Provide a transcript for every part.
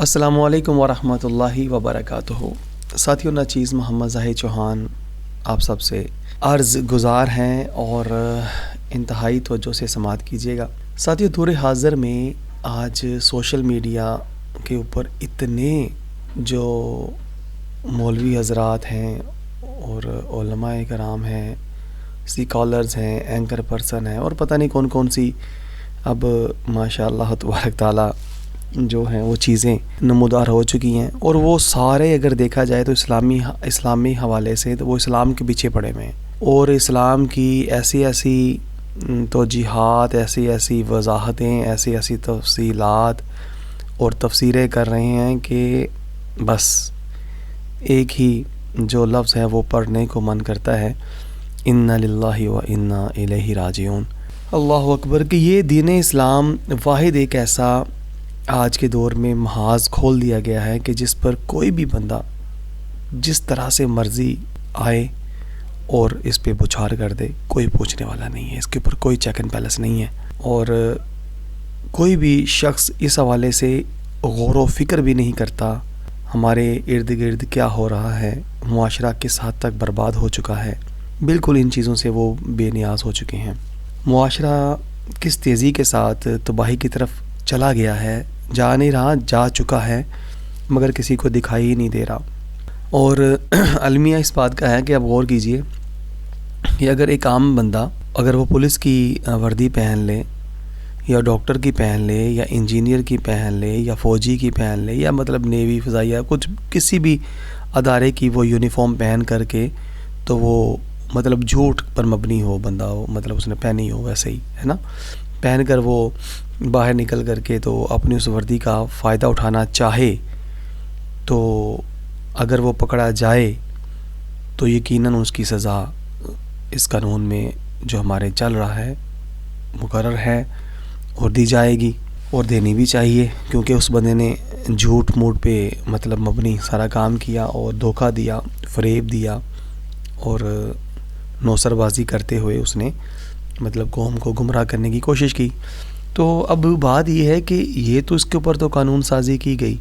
السلام علیکم ورحمۃ اللہ وبرکاتہ۔ ساتھیوں، ناچیز محمد ظاہر چوہان آپ سب سے عرض گزار ہیں اور انتہائی توجہ سے سماعت کیجیے گا۔ ساتھیوں، دور حاضر میں آج سوشل میڈیا کے اوپر اتنے جو مولوی حضرات ہیں اور علماء کرام ہیں، اسکالرز ہیں، اینکر پرسن ہیں اور پتہ نہیں کون کون سی اب ماشاء اللہ تبارک تعالیٰ جو ہیں وہ چیزیں نمودار ہو چکی ہیں، اور وہ سارے اگر دیکھا جائے تو اسلامی حوالے سے تو وہ اسلام کے پیچھے پڑے ہوئے ہیں اور اسلام کی ایسی توجیحات، ایسی وضاحتیں، ایسی تفصیلات اور تفسیریں کر رہے ہیں کہ بس ایک ہی جو لفظ ہے وہ پڑھنے کو من کرتا ہے، انا للہ و انا الیہ راجعون۔ اللہ اکبر کہ یہ دین اسلام واحد ایک ایسا آج کے دور میں محاذ کھول دیا گیا ہے کہ جس پر کوئی بھی بندہ جس طرح سے مرضی آئے اور اس پہ بچھار کر دے، کوئی پوچھنے والا نہیں ہے، اس کے اوپر کوئی چیک اینڈ بیلنس نہیں ہے، اور کوئی بھی شخص اس حوالے سے غور و فکر بھی نہیں کرتا ہمارے ارد گرد کیا ہو رہا ہے، معاشرہ کس حد تک برباد ہو چکا ہے۔ بالکل ان چیزوں سے وہ بے نیاز ہو چکے ہیں۔ معاشرہ کس تیزی کے ساتھ تباہی کی طرف چلا گیا ہے، جا نہیں رہا، جا چکا ہے، مگر کسی کو دکھائی ہی نہیں دے رہا۔ اور المیہ اس بات کا ہے کہ آپ غور کیجئے کہ اگر ایک عام بندہ اگر وہ پولیس کی وردی پہن لے یا ڈاکٹر کی پہن لے یا انجینئر کی پہن لے یا فوجی کی پہن لے یا مطلب نیوی، فضائیہ، کچھ کسی بھی ادارے کی وہ یونیفارم پہن کر کے، تو وہ مطلب جھوٹ پر مبنی ہو بندہ ہو، مطلب اس نے پہنی ہو ویسے ہی ہے نا، پہن کر وہ باہر نکل کر کے تو اپنی اس وردی کا فائدہ اٹھانا چاہے، تو اگر وہ پکڑا جائے تو یقیناً اس کی سزا اس قانون میں جو ہمارے چل رہا ہے مقرر ہے اور دی جائے گی اور دینی بھی چاہیے، کیونکہ اس بندے نے جھوٹ موٹ پہ مطلب مبنی سارا کام کیا اور دھوکہ دیا، فریب دیا اور نوسر بازی کرتے ہوئے اس نے مطلب قوم کو گمراہ کرنے کی کوشش کی۔ تو اب بات یہ ہے کہ یہ تو اس کے اوپر تو قانون سازی کی گئی،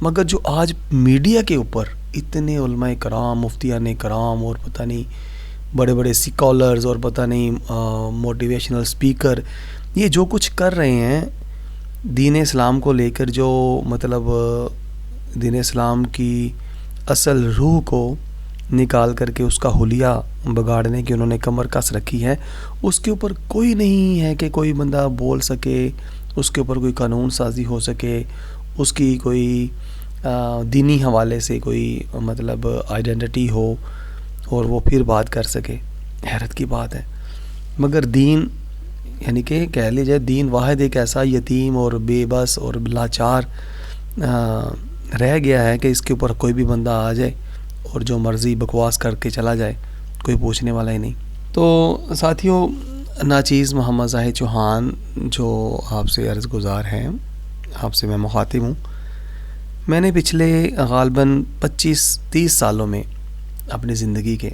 مگر جو آج میڈیا کے اوپر اتنے علماء کرام، مفتیان کرام اور پتہ نہیں بڑے بڑے اسکالرز اور پتہ نہیں موٹیویشنل اسپیکر یہ جو کچھ کر رہے ہیں دین اسلام کو لے کر، جو مطلب دین اسلام کی اصل روح کو نکال کر کے اس کا حلیہ بگاڑنے کی انہوں نے کمر کس رکھی ہے، اس کے اوپر کوئی نہیں ہے کہ کوئی بندہ بول سکے، اس کے اوپر کوئی قانون سازی ہو سکے، اس کی کوئی دینی حوالے سے کوئی مطلب آئیڈینٹی ہو اور وہ پھر بات کر سکے۔ حیرت کی بات ہے، مگر دین یعنی کہ کہہ لیجیے دین واحد ایک ایسا یتیم اور بے بس اور لاچار رہ گیا ہے کہ اس کے اوپر کوئی بھی بندہ آ جائے اور جو مرضی بکواس کر کے چلا جائے، کوئی پوچھنے والا ہی نہیں۔ تو ساتھیوں، ناچیز محمد ظاہر چوہان جو آپ سے عرض گزار ہیں، آپ سے میں مخاطب ہوں۔ میں نے پچھلے غالباً 25-30 سالوں میں اپنی زندگی کے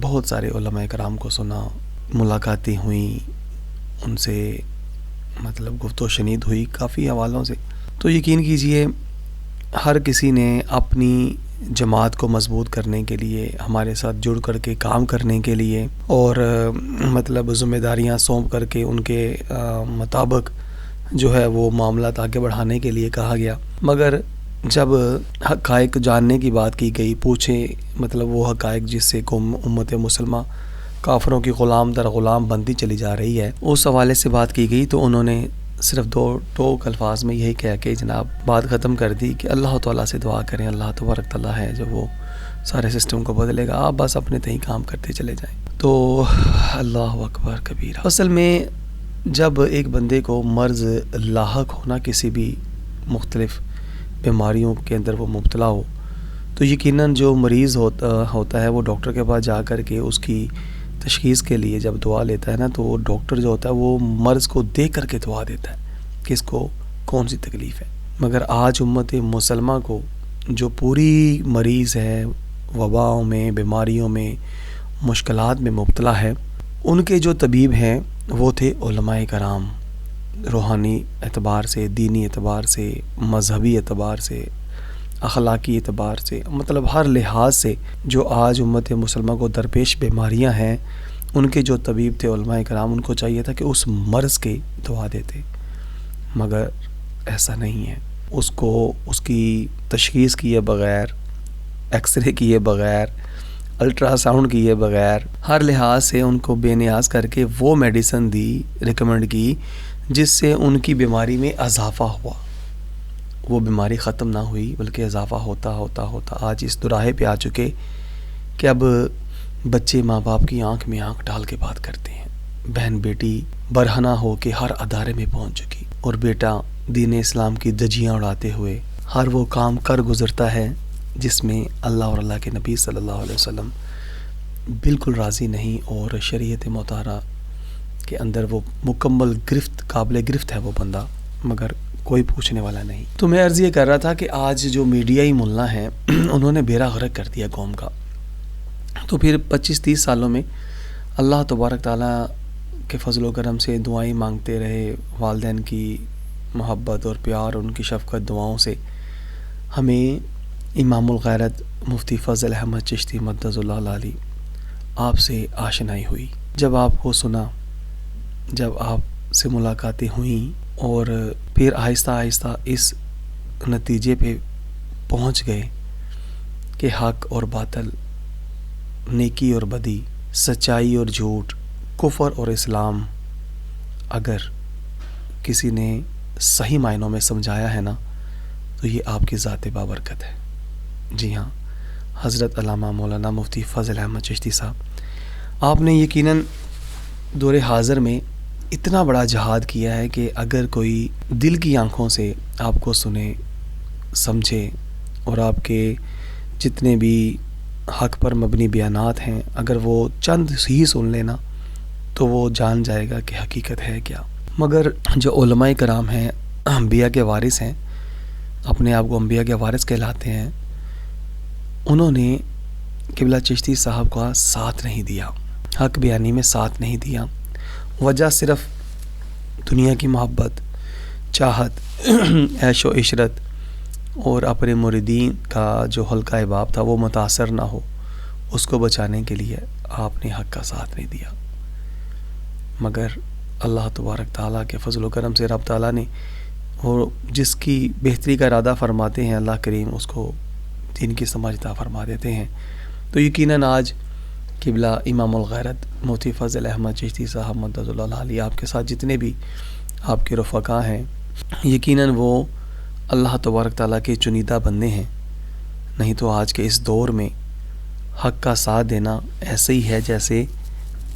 بہت سارے علماء کرام کو سنا، ملاقاتیں ہوئیں ان سے، مطلب گفت و شنید ہوئی کافی حوالوں سے۔ تو یقین کیجئے ہر کسی نے اپنی جماعت کو مضبوط کرنے کے لیے، ہمارے ساتھ جڑ کر کے کام کرنے کے لیے اور مطلب ذمہ داریاں سونپ کر کے ان کے مطابق جو ہے وہ معاملات آگے بڑھانے کے لیے کہا گیا، مگر جب حقائق جاننے کی بات کی گئی، پوچھے مطلب وہ حقائق جس سے امت مسلمہ کافروں کی غلام در غلام بنتی چلی جا رہی ہے، اس حوالے سے بات کی گئی، تو انہوں نے صرف دو الفاظ میں یہی کہہ کے جناب بات ختم کر دی کہ اللہ تعالیٰ سے دعا کریں، اللہ تبارک تعالیٰ ہے جو وہ سارے سسٹم کو بدلے گا، آپ بس اپنے تئیں کام کرتے چلے جائیں۔ تو اللہ اکبر کبیرہ۔ اصل میں جب ایک بندے کو مرض لاحق ہونا، کسی بھی مختلف بیماریوں کے اندر وہ مبتلا ہو، تو یقیناً جو مریض ہوتا ہے وہ ڈاکٹر کے پاس جا کر کے اس کی تشخیص کے لیے جب دعا لیتا ہے نا، تو وہ ڈاکٹر جو ہوتا ہے وہ مرض کو دیکھ کر کے دعا دیتا ہے کہ اس کو کون سی تکلیف ہے۔ مگر آج امت مسلمہ کو جو پوری مریض ہے، وباؤں میں، بیماریوں میں، مشکلات میں مبتلا ہے، ان کے جو طبیب ہیں وہ تھے علماء کرام، روحانی اعتبار سے، دینی اعتبار سے، مذہبی اعتبار سے، اخلاقی اعتبار سے، مطلب ہر لحاظ سے جو آج امت مسلمہ کو درپیش بیماریاں ہیں، ان کے جو طبیب تھے علماء کرام، ان کو چاہیے تھا کہ اس مرض کی دوا دیتے، مگر ایسا نہیں ہے۔ اس کو اس کی تشخیص کیے بغیر، ایکس رے کیے بغیر، الٹرا ساؤنڈ کیے بغیر، ہر لحاظ سے ان کو بے نیاز کر کے وہ میڈیسن دی، ریکمنڈ کی، جس سے ان کی بیماری میں اضافہ ہوا۔ وہ بیماری ختم نہ ہوئی بلکہ اضافہ ہوتا ہوتا ہوتا آج اس دوراہے پہ آ چکے کہ اب بچے ماں باپ کی آنکھ میں آنکھ ڈال کے بات کرتے ہیں، بہن بیٹی برہنہ ہو کے ہر ادارے میں پہنچ چکی، اور بیٹا دین اسلام کی دجیاں اڑاتے ہوئے ہر وہ کام کر گزرتا ہے جس میں اللہ اور اللہ کے نبی صلی اللہ علیہ وسلم بالکل راضی نہیں، اور شریعت مطہرہ کے اندر وہ مکمل گرفت، قابل گرفت ہے وہ بندہ، مگر کوئی پوچھنے والا نہیں۔ تو میں عرض یہ کر رہا تھا کہ آج جو میڈیائی ملا ہیں انہوں نے بیڑا غرق کر دیا قوم کا۔ تو پھر 25-30 سالوں میں اللہ تبارک تعالیٰ کے فضل و کرم سے دعائیں مانگتے رہے، والدین کی محبت اور پیار، ان کی شفقت دعاؤں سے ہمیں امام الغیرت مفتی فضل احمد چشتی مدظ اللہ علیہ آپ سے آشنائی ہوئی۔ جب آپ کو سنا، جب آپ سے ملاقاتیں ہوئیں، اور پھر آہستہ آہستہ اس نتیجے پہ پہنچ گئے کہ حق اور باطل، نیکی اور بدی، سچائی اور جھوٹ، کفر اور اسلام اگر کسی نے صحیح معنوں میں سمجھایا ہے نا، تو یہ آپ کی ذات بابرکت ہے۔ جی ہاں، حضرت علامہ مولانا مفتی فضل احمد چشتی صاحب، آپ نے یقیناً دور حاضر میں اتنا بڑا جہاد کیا ہے کہ اگر کوئی دل کی آنکھوں سے آپ کو سنے، سمجھے، اور آپ کے جتنے بھی حق پر مبنی بیانات ہیں اگر وہ چند ہی سن لینا تو وہ جان جائے گا کہ حقیقت ہے کیا۔ مگر جو علماء کرام ہیں، انبیاء کے وارث ہیں، اپنے آپ کو انبیاء کے وارث کہلاتے ہیں، انہوں نے قبلہ چشتی صاحب کا ساتھ نہیں دیا، حق بیانی میں ساتھ نہیں دیا۔ وجہ صرف دنیا کی محبت، چاہت، عیش و عشرت اور اپنے مریدین کا جو حلقہ احباب تھا وہ متاثر نہ ہو، اس کو بچانے کے لیے آپ نے حق کا ساتھ نہیں دیا۔ مگر اللہ تبارک تعالیٰ کے فضل و کرم سے رب تعالیٰ نے، اور جس کی بہتری کا ارادہ فرماتے ہیں اللہ کریم، اس کو دین کی سمجھ عطا فرما دیتے ہیں۔ تو یقیناً آج قبلہ امام الغیرت مفتی فضل احمد چشتی صاحب مدظ اللہ علیہ، آپ کے ساتھ جتنے بھی آپ کے رفقا ہیں، یقیناً وہ اللہ تبارک تعالیٰ کے چنیدہ بندے ہیں۔ نہیں تو آج کے اس دور میں حق کا ساتھ دینا ایسے ہی ہے جیسے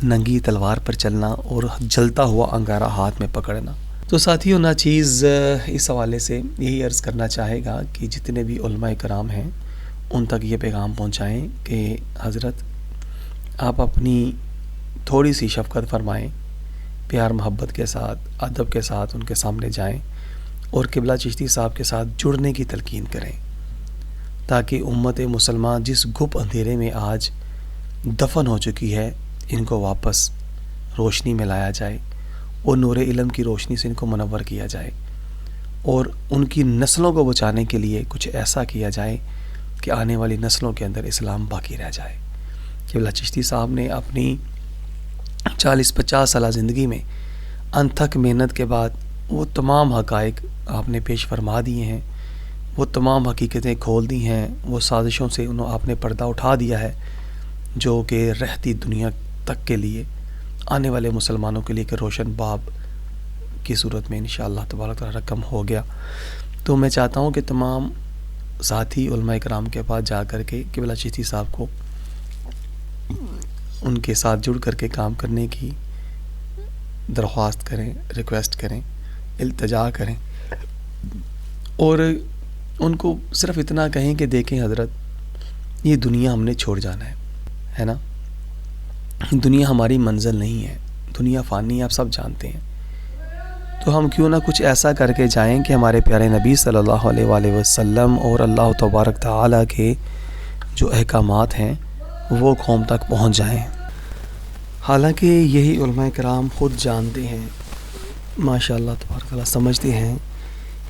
ننگی تلوار پر چلنا اور جلتا ہوا انگارہ ہاتھ میں پکڑنا۔ تو ساتھیوں، ناچیز اس حوالے سے یہی عرض کرنا چاہے گا کہ جتنے بھی علماء کرام ہیں ان تک یہ پیغام پہنچائیں کہ حضرت آپ اپنی تھوڑی سی شفقت فرمائیں، پیار محبت کے ساتھ، ادب کے ساتھ ان کے سامنے جائیں اور قبلہ چشتی صاحب کے ساتھ جڑنے کی تلقین کریں، تاکہ امت مسلمان جس گپ اندھیرے میں آج دفن ہو چکی ہے ان کو واپس روشنی میں لایا جائے، اور نور علم کی روشنی سے ان کو منور کیا جائے، اور ان کی نسلوں کو بچانے کے لیے کچھ ایسا کیا جائے کہ آنے والی نسلوں کے اندر اسلام باقی رہ جائے۔ قبلہ چشتی صاحب نے اپنی 40-50 سالہ زندگی میں انتھک محنت کے بعد وہ تمام حقائق آپ نے پیش فرما دیے ہیں، وہ تمام حقیقتیں کھول دی ہیں، وہ سازشوں سے آپ نے پردہ اٹھا دیا ہے جو کہ رہتی دنیا تک کے لیے، آنے والے مسلمانوں کے لیے کہ روشن باب کی صورت میں انشاءاللہ تبارک تعالیٰ رقم ہو گیا۔ تو میں چاہتا ہوں کہ تمام ساتھی علماء کرام کے پاس جا کر کے قبلہ چشتی صاحب کو ان کے ساتھ جڑ کر کے کام کرنے کی درخواست کریں، ریکویسٹ کریں، التجا کریں، اور ان کو صرف اتنا کہیں کہ دیکھیں حضرت، یہ دنیا ہم نے چھوڑ جانا ہے نا، دنیا ہماری منزل نہیں ہے، دنیا فانی، آپ سب جانتے ہیں، تو ہم کیوں نہ کچھ ایسا کر کے جائیں کہ ہمارے پیارے نبی صلی اللہ علیہ وآلہ وسلم اور اللہ تبارک تعالیٰ کے جو احکامات ہیں وہ قوم تک پہنچ جائیں۔ حالانکہ یہی علماء کرام خود جانتے ہیں ماشاء اللہ تبارک اللہ سمجھتے ہیں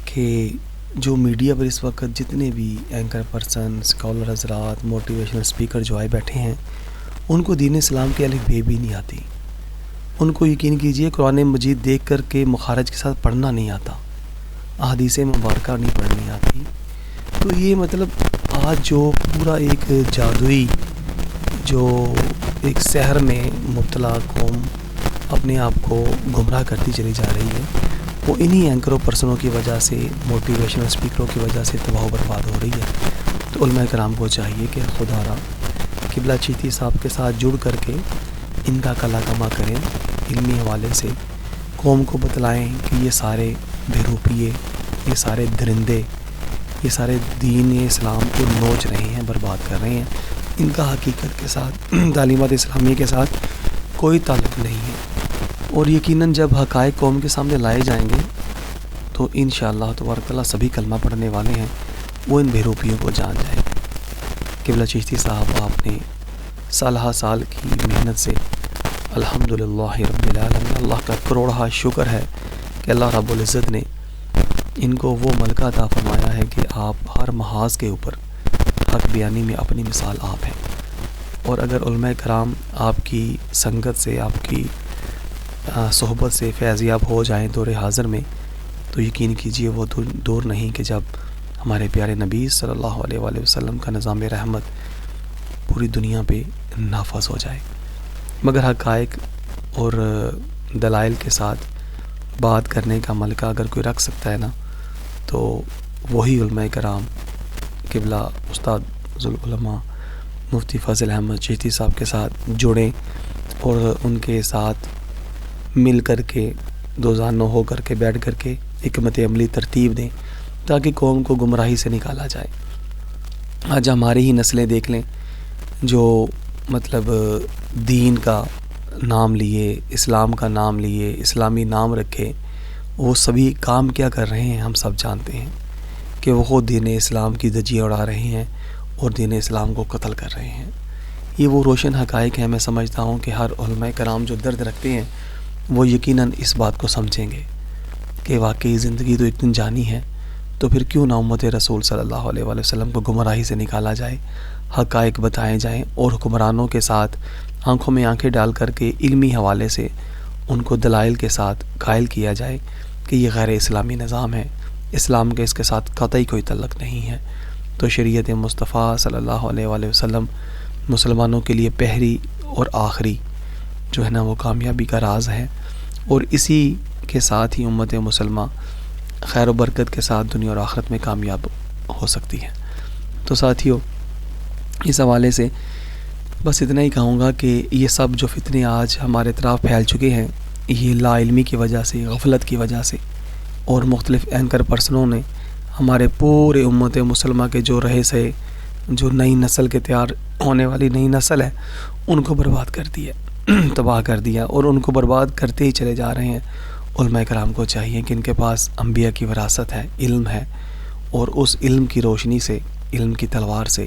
کہ جو میڈیا پر اس وقت جتنے بھی اینکر پرسن، اسکالر حضرات، موٹیویشنل اسپیکر جو آئے بیٹھے ہیں، ان کو دین اسلام کے الف بے بھی نہیں آتی. ان کو یقین کیجئے قرآن مجید دیکھ کر کے مخارج کے ساتھ پڑھنا نہیں آتا، احادیث مبارکہ نہیں پڑھنی آتی. تو یہ مطلب آج جو پورا ایک جادوئی جو ایک سحر میں مبتلا قوم اپنے آپ کو گمراہ کرتی چلی جا رہی ہے، وہ انہی اینکروں پرسنوں کی وجہ سے، موٹیویشنل اسپیکروں کی وجہ سے تباہ و برباد ہو رہی ہے. تو علماء کرام کو چاہیے کہ خدا را قبلہ چشتی صاحب کے ساتھ جڑ کر کے ان کا کلا کما کریں، علمی حوالے سے قوم کو بتلائیں کہ یہ سارے بے روپیے، یہ سارے درندے، یہ سارے دین اسلام کو نوچ رہے ہیں، برباد کر رہے ہیں. ان کا حقیقت کے ساتھ، تعلیمات اسلامی کے ساتھ کوئی تعلق نہیں ہے. اور یقیناً جب حقائق قوم کے سامنے لائے جائیں گے تو انشاءاللہ تبارک اللہ سبھی کلمہ پڑھنے والے ہیں وہ ان بے روپیوں کو جان جائیں گے. قبلہ چشتی صاحب آپ نے سالہ سال کی محنت سے الحمدللہ رب العالمین، اللہ کا کروڑہ شکر ہے کہ اللہ رب العزت نے ان کو وہ ملکہ عطا فرمایا ہے کہ آپ ہر محاذ کے اوپر حق بیانی میں اپنی مثال آپ ہیں. اور اگر علماء کرام آپ کی سنگت سے، آپ کی صحبت سے فیضیاب ہو جائیں دور حاضر میں، تو یقین کیجئے وہ دور نہیں کہ جب ہمارے پیارے نبی صلی اللہ علیہ وآلہ وسلم کا نظام رحمت پوری دنیا پہ نافذ ہو جائے. مگر حقائق اور دلائل کے ساتھ بات کرنے کا ملکہ اگر کوئی رکھ سکتا ہے نا، تو وہی علماء کرام قبلہ استاد ذوالعلماء مفتی فضل احمد چشتی صاحب کے ساتھ جڑیں اور ان کے ساتھ مل کر کے دوزانوں ہو کر کے بیٹھ کر کے حکمت عملی ترتیب دیں تاکہ قوم کو گمراہی سے نکالا جائے. آج ہماری ہی نسلیں دیکھ لیں جو مطلب دین کا نام لیے، اسلام کا نام لیے، اسلامی نام رکھے، وہ سبھی کام کیا کر رہے ہیں ہم سب جانتے ہیں کہ وہ خود دین اسلام کی دھجیاں اڑا رہے ہیں اور دین اسلام کو قتل کر رہے ہیں. یہ وہ روشن حقائق ہیں. میں سمجھتا ہوں کہ ہر علماء کرام جو درد رکھتے ہیں وہ یقیناً اس بات کو سمجھیں گے کہ واقعی زندگی تو اتنی جانی ہے، تو پھر کیوں نہ امت رسول صلی اللہ علیہ وآلہ وسلم کو گمراہی سے نکالا جائے، حقائق بتائے جائیں اور حکمرانوں کے ساتھ آنکھوں میں آنکھیں ڈال کر کے علمی حوالے سے ان کو دلائل کے ساتھ قائل کیا جائے کہ یہ غیر اسلامی نظام ہے، اسلام کے اس کے ساتھ قطعی کوئی تعلق نہیں ہے. تو شریعت مصطفیٰ صلی اللہ علیہ وآلہ وسلم مسلمانوں کے لیے پہلی اور آخری جو ہے نا وہ کامیابی کا راز ہے، اور اسی کے ساتھ ہی امت مسلمہ خیر و برکت کے ساتھ دنیا اور آخرت میں کامیاب ہو سکتی ہے. تو ساتھیو، اس حوالے سے بس اتنا ہی کہوں گا کہ یہ سب جو فتنے آج ہمارے طرف پھیل چکے ہیں، یہ لا علمی کی وجہ سے، غفلت کی وجہ سے، اور مختلف اینکر پرسنوں نے ہمارے پورے امت مسلمہ کے جو رہے سے جو نئی نسل کے تیار ہونے والی نئی نسل ہے ان کو برباد کر دیا، تباہ کر دیا، اور ان کو برباد کرتے ہی چلے جا رہے ہیں. علماء کرام کو چاہیے کہ ان کے پاس انبیاء کی وراثت ہے، علم ہے، اور اس علم کی روشنی سے، علم کی تلوار سے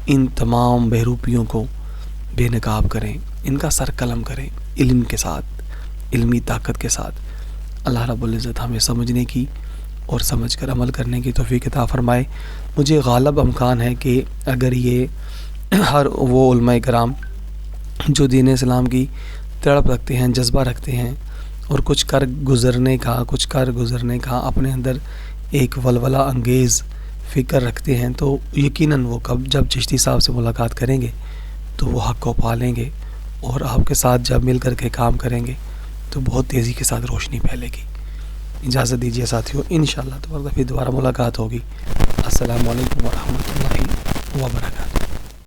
ان تمام بہروپیوں کو بے نقاب کریں، ان کا سر قلم کریں علم کے ساتھ، علمی طاقت کے ساتھ. اللہ رب العزت ہمیں سمجھنے کی اور سمجھ کر عمل کرنے کی توفیق عطا فرمائے. مجھے غالب امکان ہے کہ اگر یہ ہر وہ علماء کرام جو دین اسلام کی تڑپ رکھتے ہیں، جذبہ رکھتے ہیں، اور کچھ کر گزرنے کا اپنے اندر ایک ولولہ انگیز فکر رکھتے ہیں، تو یقیناً وہ جب چشتی صاحب سے ملاقات کریں گے تو وہ حق کو پا لیں گے، اور آپ کے ساتھ جب مل کر کے کام کریں گے تو بہت تیزی کے ساتھ روشنی پھیلے گی. اجازت دیجیے ساتھیو، انشاءاللہ پھر دوبارہ ملاقات ہوگی. السلام علیکم ورحمۃ اللہ وبرکاتہ.